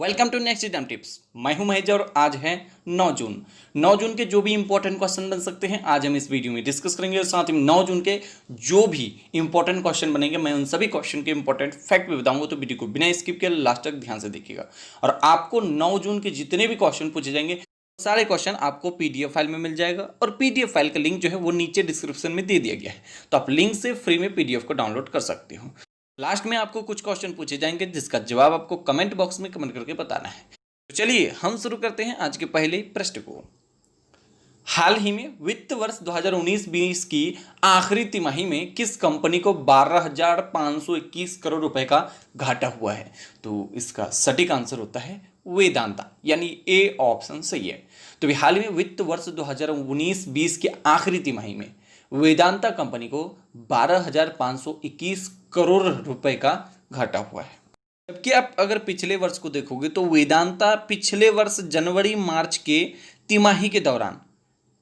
Welcome to next exam tips. मैं हूं महेश और आज है 9 जून। 9 जून के जो भी इंपॉर्टेंट क्वेश्चन बन सकते हैं आज हम इस वीडियो में डिस्कस करेंगे और साथ ही 9 जून के जो भी इंपॉर्टेंट क्वेश्चन बनेंगे मैं उन सभी क्वेश्चन के इंपॉर्टेंट फैक्ट भी बताऊंगा, तो वीडियो को बिना स्किप किए लास्ट तक ध्यान से देखिएगा। और आपको 9 जून के जितने भी क्वेश्चन पूछे जाएंगे सारे क्वेश्चन आपको पीडीएफ फाइल में मिल जाएगा और पीडीएफ फाइल का लिंक जो है वो नीचे डिस्क्रिप्शन में दे दिया गया है, तो आप लिंक से फ्री में पीडीएफ को डाउनलोड कर सकते हो। लास्ट में आपको कुछ क्वेश्चन पूछे जाएंगे जिसका जवाब आपको कमेंट बॉक्स में कमेंट करके बताना है। तो चलिए हम शुरू करते हैं आज के पहले प्रश्न को। हाल ही में वित्त वर्ष 2019-20 की आखिरी तिमाही में किस कंपनी को 12,521 करोड़ रुपए का घाटा हुआ है? तो इसका सटीक आंसर होता है वेदांता, यानी ए ऑप्शन सही है। तो हाल ही में वित्त वर्ष 2019-20 की आखिरी तिमाही में वेदांता कंपनी को 12,521 करोड़ रुपए का घाटा हुआ है। जबकि आप अगर पिछले वर्ष को देखोगे तो वेदांता पिछले वर्ष जनवरी मार्च के तिमाही के दौरान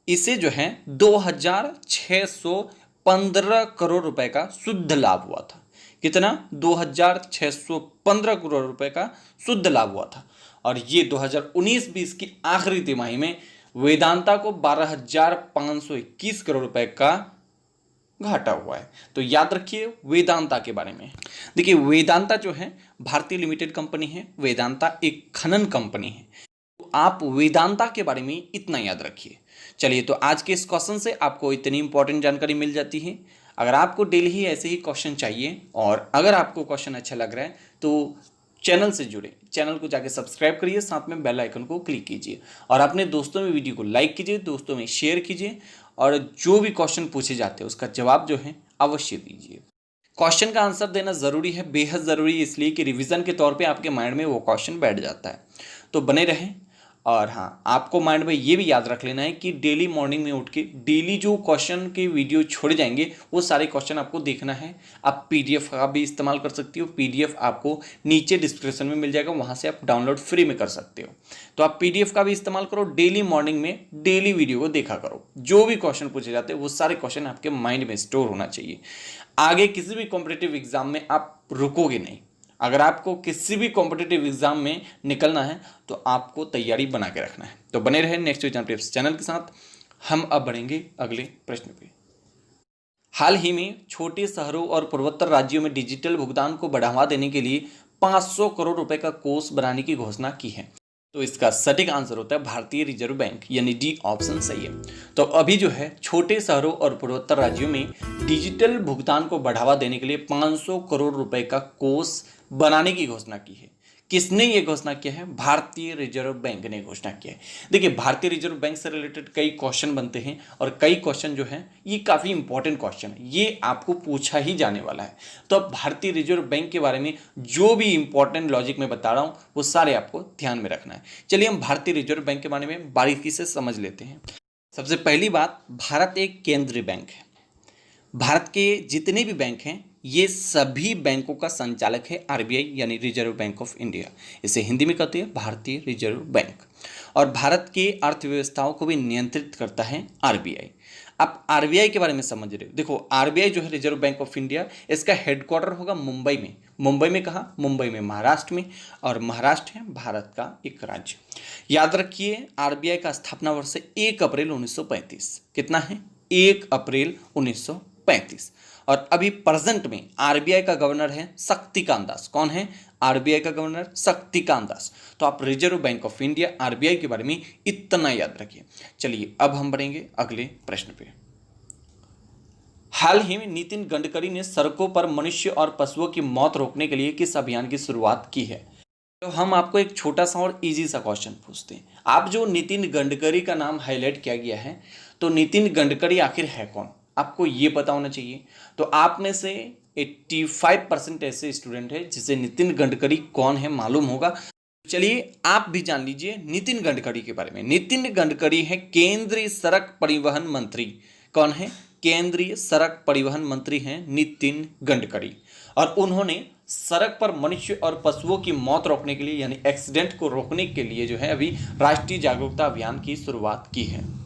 इसे जो है 2,615 करोड़ रुपए का शुद्ध लाभ हुआ था। कितना? 2,615 करोड़ रुपए का शुद्ध लाभ हुआ था। और ये 2019-20 की आखिरी तिमाही में वेदांता को 12,521 करोड़ रुपए का घाटा हुआ है। तो याद रखिए वेदांता के बारे में। देखिए वेदांता जो है भारतीय लिमिटेड कंपनी है, वेदांता एक खनन कंपनी है, तो आप वेदांता के बारे में इतना याद रखिए। चलिए तो आज के इस क्वेश्चन से आपको इतनी इंपॉर्टेंट जानकारी मिल जाती है। अगर आपको डेली ही ऐसे ही क्वेश्चन चाहिए और अगर आपको क्वेश्चन अच्छा लग रहा है तो चैनल से जुड़े, चैनल को जाके सब्सक्राइब करिए, साथ में बेल आइकन को क्लिक कीजिए और अपने दोस्तों में वीडियो को लाइक कीजिए, दोस्तों में शेयर कीजिए और जो भी क्वेश्चन पूछे जाते हैं उसका जवाब जो है अवश्य दीजिए। क्वेश्चन का आंसर देना ज़रूरी है, बेहद ज़रूरी है, इसलिए कि रिवीजन के तौर पे आपके माइंड में वो क्वेश्चन बैठ जाता है। तो बने रहें। और हाँ, आपको माइंड में ये भी याद रख लेना है कि डेली मॉर्निंग में उठ के डेली जो क्वेश्चन के वीडियो छोड़े जाएंगे वो सारे क्वेश्चन आपको देखना है। आप पीडीएफ का भी इस्तेमाल कर सकते हो, पीडीएफ आपको नीचे डिस्क्रिप्शन में मिल जाएगा, वहाँ से आप डाउनलोड फ्री में कर सकते हो। तो आप पीडीएफ का भी इस्तेमाल करो, डेली मॉर्निंग में डेली वीडियो को देखा करो। जो भी क्वेश्चन पूछे जाते हैं वो सारे क्वेश्चन आपके माइंड में स्टोर होना चाहिए। आगे किसी भी कॉम्पिटिटिव एग्जाम में आप रुकोगे नहीं। अगर आपको किसी भी कॉम्पिटिटिव एग्जाम में निकलना है तो आपको तैयारी बना के रखना है। तो बने रहे नेक्स्ट एग्जाम टिप्स चैनल के साथ। हम अब बढ़ेंगे अगले प्रश्न पे। हाल ही में छोटे शहरों और पूर्वोत्तर राज्यों में डिजिटल भुगतान को बढ़ावा देने के लिए 500 करोड़ रुपए का कोष बनाने की घोषणा की है। तो इसका सटीक आंसर होता है भारतीय रिजर्व बैंक, यानी डी ऑप्शन सही है। तो अभी जो है छोटे शहरों और पूर्वोत्तर राज्यों में डिजिटल भुगतान को बढ़ावा देने के लिए 500 करोड़ रुपए का कोष बनाने की घोषणा की है। किसने ये घोषणा किया है? भारतीय रिजर्व बैंक ने घोषणा किया है। देखिए भारतीय रिजर्व बैंक से रिलेटेड कई क्वेश्चन बनते हैं और कई क्वेश्चन जो है ये काफ़ी इंपॉर्टेंट क्वेश्चन है, ये आपको पूछा ही जाने वाला है। तो अब भारतीय रिजर्व बैंक के बारे में जो भी इंपॉर्टेंट लॉजिक मैं बता रहा हूँ वो सारे आपको ध्यान में रखना है। चलिए हम भारतीय रिजर्व बैंक के बारे में बारीकी से समझ लेते हैं। सबसे पहली बात, भारत एक केंद्रीय बैंक है। भारत के जितने भी बैंक हैं ये सभी बैंकों का संचालक है आरबीआई, यानी रिजर्व बैंक ऑफ इंडिया। इसे हिंदी में कहते हैं भारतीय रिजर्व बैंक। और भारत की अर्थव्यवस्थाओं को भी नियंत्रित करता है आरबीआई। आप आरबीआई के बारे में समझ रहे हो। देखो आरबीआई जो है रिजर्व बैंक ऑफ इंडिया, इसका हेडक्वार्टर होगा मुंबई में। मुंबई में कहाँ? मुंबई में महाराष्ट्र में, और महाराष्ट्र है भारत का एक राज्य। याद रखिए आरबीआई का स्थापना वर्ष है 1 अप्रैल 1935। कितना है? 1 अप्रैल 1935। और अभी प्रेजेंट में आरबीआई का गवर्नर है शक्तिकांत दास। कौन है? आरबीआई का गवर्नर शक्तिकांत दास। तो आप reserve bank of India RBI के बारे में इतना याद रखिए। चलिए अब हम बढ़ेंगे अगले प्रश्न पे। हाल ही में नितिन गडकरी ने सड़कों पर मनुष्य और पशुओं की मौत रोकने के लिए किस अभियान की शुरुआत की है? तो हम आपको एक छोटा सा और इजी सा क्वेश्चन पूछते हैं। आप जो नितिन गडकरी का नाम हाईलाइट किया गया है, तो नितिन गडकरी आखिर है कौन? आपको ये पता होना चाहिए। तो आप में से 85% ऐसे स्टूडेंट है जिसे नितिन गडकरी कौन है मालूम होगा। चलिए आप भी जान लीजिए नितिन गडकरी के बारे में। नितिन गडकरी है केंद्रीय सड़क परिवहन मंत्री। कौन है? केंद्रीय सड़क परिवहन मंत्री हैं नितिन गडकरी। और उन्होंने सड़क पर मनुष्य और पशुओं की मौत रोकने के लिए, यानी एक्सीडेंट को रोकने के लिए जो है अभी राष्ट्रीय जागरूकता अभियान की शुरुआत की है।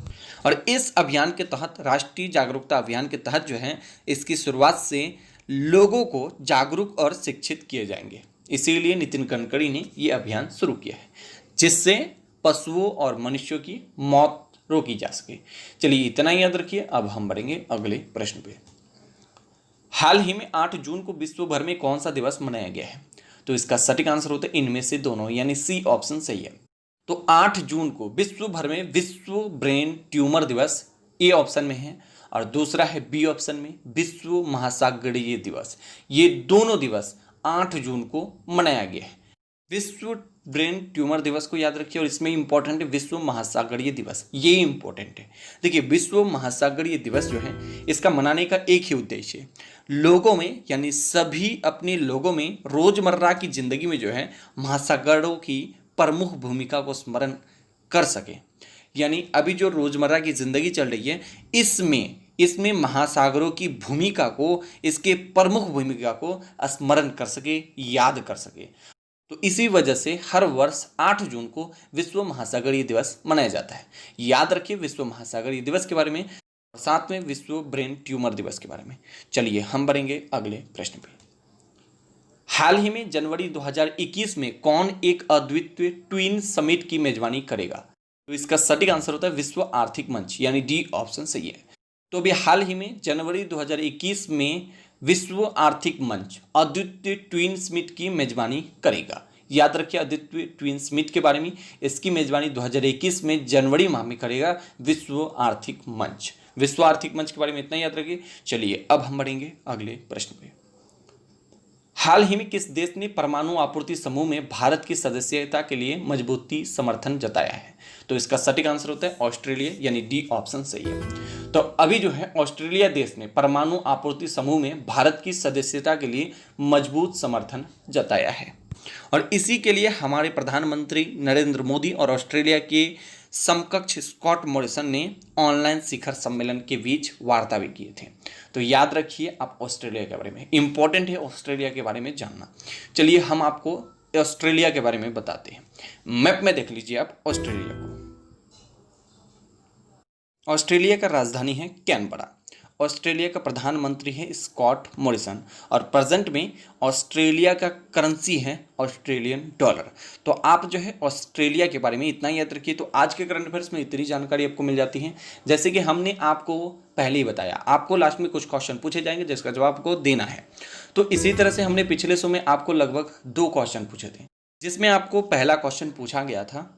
और इस अभियान के तहत, राष्ट्रीय जागरूकता अभियान के तहत जो है इसकी शुरुआत से लोगों को जागरूक और शिक्षित किए जाएंगे। इसीलिए नितिन गडकरी ने ये अभियान शुरू किया है, जिससे पशुओं और मनुष्यों की मौत रोकी जा सके। चलिए इतना ही याद रखिए। अब हम बढ़ेंगे अगले प्रश्न पे। हाल ही में 8 जून को विश्व भर में कौन सा दिवस मनाया गया है? तो इसका सटीक आंसर होता है इनमें से दोनों, यानी सी ऑप्शन सही है। तो 8 जून को विश्व भर में विश्व ब्रेन ट्यूमर दिवस ए ऑप्शन में है, और दूसरा है बी ऑप्शन में विश्व महासागरीय दिवस। ये दोनों दिवस 8 जून को मनाया गया है। विश्व ब्रेन ट्यूमर दिवस को याद रखिए, और इसमें इंपॉर्टेंट है विश्व महासागरीय दिवस, ये इंपॉर्टेंट है। देखिए विश्व महासागरीय दिवस जो है, इसका मनाने का एक ही उद्देश्य है, लोगों में यानी सभी अपने लोगों में रोजमर्रा की जिंदगी में जो है महासागरों की प्रमुख भूमिका को स्मरण कर सके। यानी अभी जो रोजमर्रा की जिंदगी चल रही है, इसमें महासागरों की भूमिका को, इसके प्रमुख भूमिका को स्मरण कर सके, याद कर सके। तो इसी वजह से हर वर्ष 8 जून को विश्व महासागरीय दिवस मनाया जाता है। याद रखिए विश्व महासागरीय दिवस के बारे में, और साथ में विश्व ब्रेन ट्यूमर दिवस के बारे में। चलिए हम बढ़ेंगे अगले प्रश्न पे। हाल ही में जनवरी 2021 में कौन एक अद्वितीय ट्विन समिट की मेजबानी करेगा? तो इसका सटीक आंसर होता है विश्व आर्थिक मंच, यानी डी ऑप्शन सही है। तो अभी हाल ही में जनवरी 2021 में विश्व आर्थिक मंच अद्वितीय ट्विन समिट की मेजबानी करेगा। याद रखिए अद्वितीय ट्विन समिट के बारे में, इसकी मेजबानी 2021 में जनवरी माह में करेगा विश्व आर्थिक मंच। विश्व आर्थिक मंच के बारे में इतना याद रखिए। चलिए अब हम बढ़ेंगे अगले प्रश्न पे। हाल ही में किस देश ने परमाणु आपूर्ति समूह में भारत की सदस्यता के लिए मजबूती समर्थन जताया है? तो इसका सटीक आंसर होता है ऑस्ट्रेलिया, यानी डी ऑप्शन सही है। तो अभी जो है ऑस्ट्रेलिया देश ने परमाणु आपूर्ति समूह में भारत की सदस्यता के लिए मजबूत समर्थन जताया है, और इसी के लिए हमारे प्रधानमंत्री नरेंद्र मोदी और ऑस्ट्रेलिया के समकक्ष स्कॉट मॉरिसन ने ऑनलाइन शिखर सम्मेलन के बीच वार्ता भी किए थे। तो याद रखिए आप ऑस्ट्रेलिया के बारे में, इंपॉर्टेंट है ऑस्ट्रेलिया के बारे में जानना। चलिए हम आपको ऑस्ट्रेलिया के बारे में बताते हैं। मैप में देख लीजिए आप ऑस्ट्रेलिया को। ऑस्ट्रेलिया का राजधानी है कैनबरा। ऑस्ट्रेलिया का प्रधानमंत्री है स्कॉट मॉरिसन, और प्रेजेंट में ऑस्ट्रेलिया का करेंसी है ऑस्ट्रेलियन डॉलर। तो आप जो है ऑस्ट्रेलिया के बारे में इतना याद रखिए। तो आज के करंट अफेयर्स में इतनी जानकारी आपको मिल जाती है। जैसे कि हमने आपको पहले ही बताया, आपको लास्ट में कुछ क्वेश्चन पूछे जाएंगे जिसका जवाब आपको देना है। तो इसी तरह से हमने पिछले शो में आपको लगभग 2 क्वेश्चन पूछे थे, जिसमें आपको पहला क्वेश्चन पूछा गया था,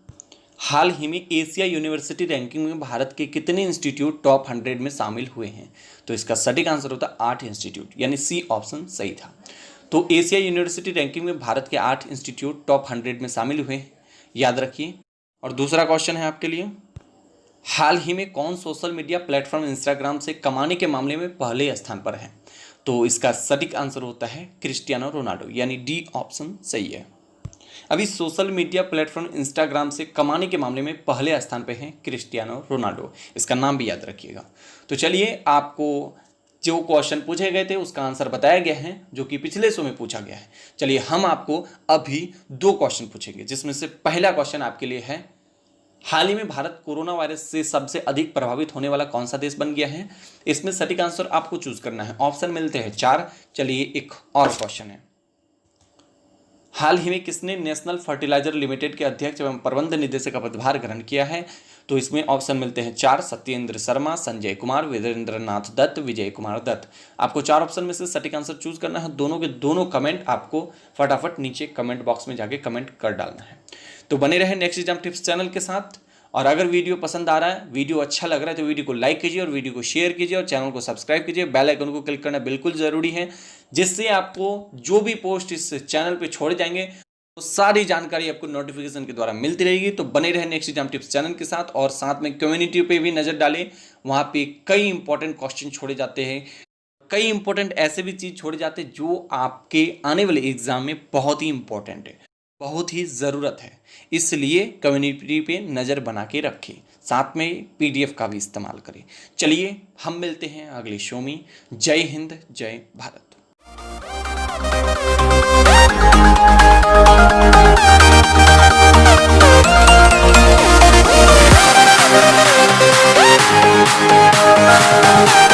हाल ही में एशिया यूनिवर्सिटी रैंकिंग में भारत के कितने इंस्टीट्यूट टॉप 100 में शामिल हुए हैं? तो इसका सटीक आंसर होता है 8 इंस्टीट्यूट, यानी सी ऑप्शन सही था। तो एशिया यूनिवर्सिटी रैंकिंग में भारत के 8 इंस्टीट्यूट टॉप 100 में शामिल हुए हैं, याद रखिए। और दूसरा क्वेश्चन है आपके लिए, हाल ही में कौन सोशल मीडिया प्लेटफॉर्म इंस्टाग्राम से कमाने के मामले में पहले स्थान पर है? तो इसका सटीक आंसर होता है क्रिस्टियानो रोनाल्डो, यानी डी ऑप्शन सही है। अभी सोशल मीडिया प्लेटफॉर्म इंस्टाग्राम से कमाने के मामले में पहले स्थान पे हैं क्रिस्टियानो रोनाल्डो, इसका नाम भी याद रखिएगा। तो चलिए आपको जो क्वेश्चन पूछे गए थे उसका आंसर बताया गया है, जो कि पिछले शो में पूछा गया है। चलिए हम आपको अभी 2 क्वेश्चन पूछेंगे, जिसमें से पहला क्वेश्चन आपके लिए है, हाल ही में भारत कोरोना वायरस से सबसे अधिक प्रभावित होने वाला कौन सा देश बन गया है? इसमें सटीक आंसर आपको चूज करना है। ऑप्शन मिलते हैं 4। चलिए एक और क्वेश्चन है, हाल ही में किसने नेशनल फर्टिलाइजर लिमिटेड के अध्यक्ष एवं प्रबंध निदेशक का पदभार ग्रहण किया है? तो इसमें ऑप्शन मिलते हैं 4। सत्येंद्र शर्मा, संजय कुमार, वीरेंद्र नाथ दत्त, विजय कुमार दत्त। आपको 4 ऑप्शन में से सटीक आंसर चूज करना है। दोनों के दोनों कमेंट आपको फटाफट नीचे कमेंट बॉक्स में जाके कमेंट कर डालना है। तो बने रहे नेक्स्ट एग्जाम टिप्स चैनल के साथ, और अगर वीडियो पसंद आ रहा है, वीडियो अच्छा लग रहा है, तो वीडियो को लाइक कीजिए और वीडियो को शेयर कीजिए और चैनल को सब्सक्राइब कीजिए। बेल आइकन को क्लिक करना बिल्कुल जरूरी है, जिससे आपको जो भी पोस्ट इस चैनल पे छोड़े जाएंगे तो सारी जानकारी आपको नोटिफिकेशन के द्वारा मिलती रहेगी। तो बने रहे नेक्स्ट एग्जाम टिप्स चैनल के साथ, और साथ में कम्युनिटी पे भी नजर डालें। वहां पे कई इंपॉर्टेंट क्वेश्चन छोड़े जाते हैं, कई इंपॉर्टेंट ऐसे भी चीज छोड़े जाते हैं जो आपके आने वाले एग्जाम में बहुत ही इंपॉर्टेंट है, बहुत ही ज़रूरत है। इसलिए कम्युनिटी पे नज़र बना के रखें, साथ में PDF का भी इस्तेमाल करें। चलिए हम मिलते हैं अगले शो में। जय हिंद, जय Bharat. We'll be right back.